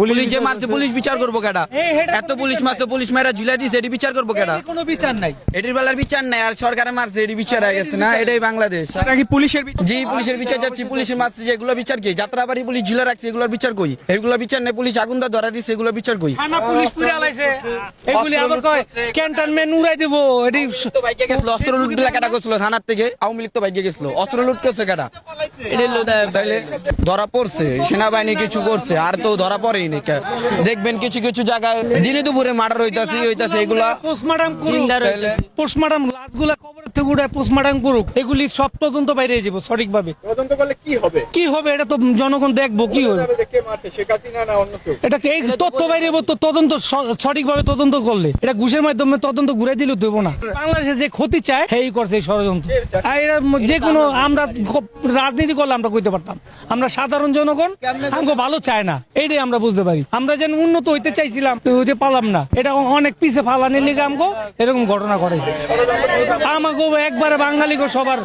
Police যে মারছে police বিচার করবো কেডা? এত পুলিশ মারছে, পুলিশ মেয়েরা ঝুলা দিছে, এটি বিচার করবো কেডা? কোনো বিচার নাই, এটির বেলার বিচার নাই, আর সরকারে মারছে এটি বিচার হয়ে গেছে না? এটাই বাংলাদেশ। নাকি পুলিশের জি পুলিশের বিচার যাচ্ছি, পুলিশের মারছে যেগুলো বিচার কি? যাত্রাবাড়ি পুলিশ ঝুলে রাখছে, এগুলোর বিচার কই? এগুলো বিচার নেই, পুলিশ আগুন দা ধরা দিচ্ছে, এগুলো বিচার কই? থানা পুলিশ পুরে আলাইছে, এগুলি আবার কয় ক্যান্টনমেন্ট উড়াই দেবো। এটি তো বাইকে গেছিল, অস্ত্র লুট দিলা কেডা করছিল থানার থেকে? আওয়ামী লীগ তো বাইকে গেছিল, অস্ত্র লুট করছে কেডা? তাইলে ধরা পড়ছে, সেনাবাহিনী কিছু করছে, আর তো ধরা পড়েই নি। দেখবেন কিছু কিছু জায়গায় দিনে দুপুরে মার্ডার হইতাছে এগুলা পোস্টমর্টম করুক, পোস্টমর্টম লাশগুলা কবর থেকে উঠে পোস্টমর্টম করুক, এগুলি সব তদন্ত বাইরে যাব সঠিকভাবে। তদন্ত করলে কি হবে? কি হবে এটা তো জনগণ দেখবো কি হবে। কে মারছে, শেখ হাসিনা না অন্য কেউ? এটাকে এই তথ্য বাইরে তো তদন্ত সঠিকভাবে তদন্ত করলে, এটা ঘুষের মাধ্যমে তদন্ত ঘুরে দিলে দেবো না। বাংলাদেশে যে ক্ষতি চায় সেই করছে এই ষড়যন্ত্র। আর এরা যে কোনো আমরা রাজনীতি করলে আমরা কইতে পারতাম, আমরা সাধারণ জনগণ আমাকে ভালো চায় না, এইটাই আমরা বুঝতে পারি। আমরা যেন উন্নত হইতে চাইছিলাম, হইতে পারলাম না, এটা অনেক পিছে ফালানির লিগে আমাকে এরকম ঘটনা ঘটেছে। আমাকে একবারে বাঙালিকে সবার